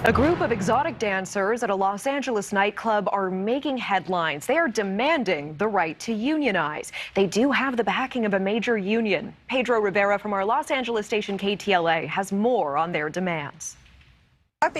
A group of exotic dancers at a Los Angeles nightclub are making headlines. They are demanding the right to unionize. They do have the backing of a major union. Pedro Rivera from our Los Angeles station KTLA has more on their demands.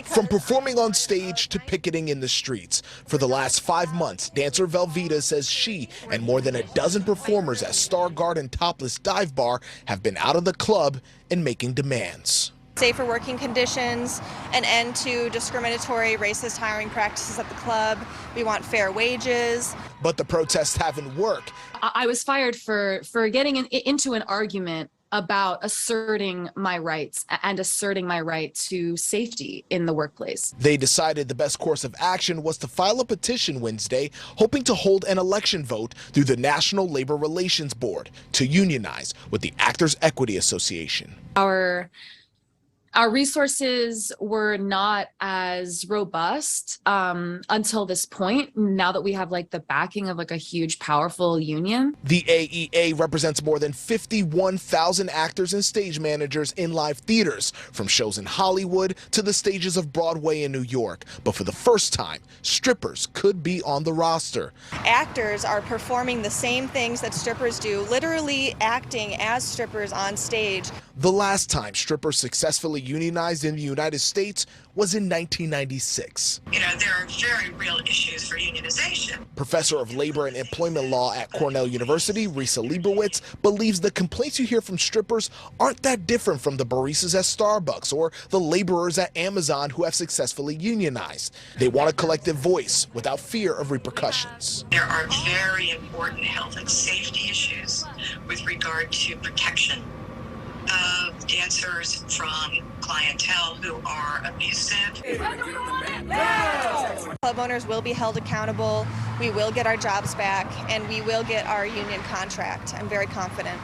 From performing on stage to picketing in the streets, for the last 5 months, dancer Velveeta says she and more than a dozen performers at Star Garden Topless Dive Bar have been out of the club and making demands. Safer working conditions, an end to discriminatory racist hiring practices at the club. We want fair wages. But the protests haven't worked. I was fired for getting into an argument about asserting my rights and asserting my right to safety in the workplace. They decided the best course of action was to file a petition Wednesday, hoping to hold an election vote through the National Labor Relations Board to unionize with the Actors Equity Association. Our resources were not as robust until this point, now that we have the backing of a huge, powerful union. The AEA represents more than 51,000 actors and stage managers in live theaters, from shows in Hollywood to the stages of Broadway in New York. But for the first time, strippers could be on the roster. Actors are performing the same things that strippers do, literally acting as strippers on stage. The last time strippers successfully unionized in the United States was in 1996. There are very real issues for unionization. Professor of Labor and Employment Law at Cornell University, Risa Leibowitz, believes the complaints you hear from strippers aren't that different from the baristas at Starbucks or the laborers at Amazon who have successfully unionized. They want a collective voice without fear of repercussions. There are very important health and safety issues with regard to protection of dancers from clientele who are abusive. Club owners will be held accountable, we will get our jobs back, and we will get our union contract. I'm very confident.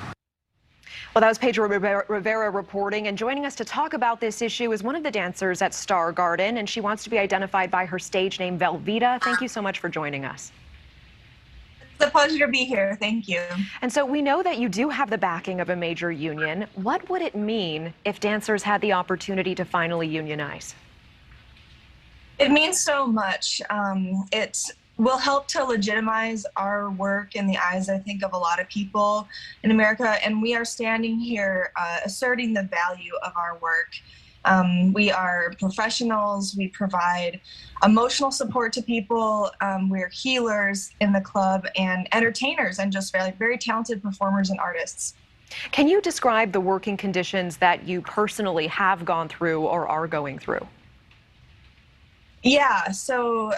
Well, that was Pedro Rivera reporting, and joining us to talk about this issue is one of the dancers at Star Garden, and she wants to be identified by her stage name, Velveeta. Thank you so much for joining us. It's a pleasure to be here. Thank you. And so we know that you do have the backing of a major union. What would it mean if dancers had the opportunity to finally unionize? It means so much. It will help to legitimize our work in the eyes, I think, of a lot of people in America. And we are standing here asserting the value of our work. We are professionals. We provide emotional support to people. We're healers in the club and entertainers and just very, very talented performers and artists. Can you describe the working conditions that you personally have gone through or are going through? Yeah, so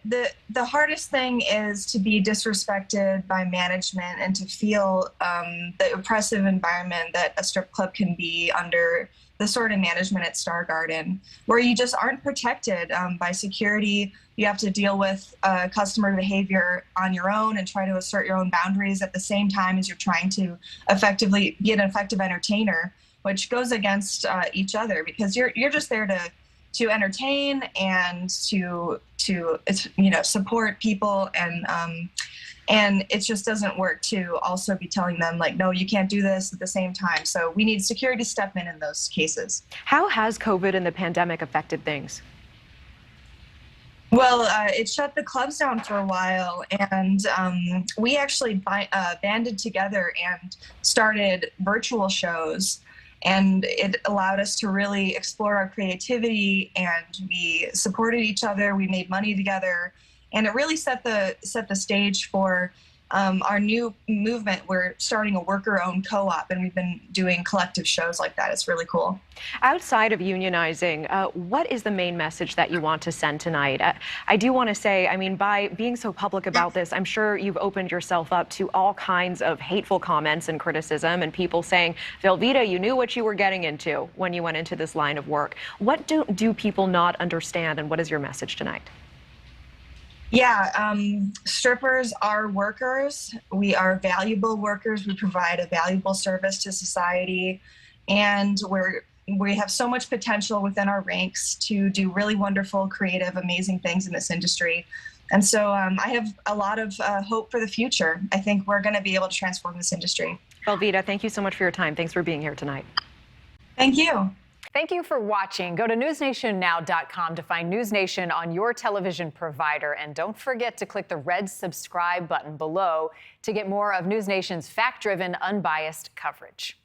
the hardest thing is to be disrespected by management and to feel the oppressive environment that a strip club can be under the sort of management at Star Garden, where you just aren't protected by security. You have to deal with customer behavior on your own and try to assert your own boundaries at the same time as you're trying to effectively be an effective entertainer, which goes against each other, because you're just there to entertain and to support people, and it just doesn't work to also be telling them no, you can't do this at the same time. So we need security to step in those cases. How has COVID and the pandemic affected things? Well, it shut the clubs down for a while, and we actually banded together and started virtual shows. And it allowed us to really explore our creativity, and we supported each other. We made money together, and it really set the stage for our new movement. We're starting a worker-owned co-op, and we've been doing collective shows like that. It's really cool. Outside of unionizing, what is the main message that you want to send tonight? I do want to say, by being so public about this, I'm sure you've opened yourself up to all kinds of hateful comments and criticism, and people saying, Velveeta, you knew what you were getting into when you went into this line of work. What do people not understand, and what is your message tonight? Yeah, strippers are workers. We are valuable workers. We provide a valuable service to society, and we have so much potential within our ranks to do really wonderful, creative, amazing things in this industry. And so I have a lot of hope for the future. I think we're going to be able to transform this industry. Velveeta, thank you so much for your time. Thanks for being here tonight. Thank you. Thank you for watching. Go to newsnationnow.com to find News Nation on your television provider. And don't forget to click the red subscribe button below to get more of News Nation's fact-driven, unbiased coverage.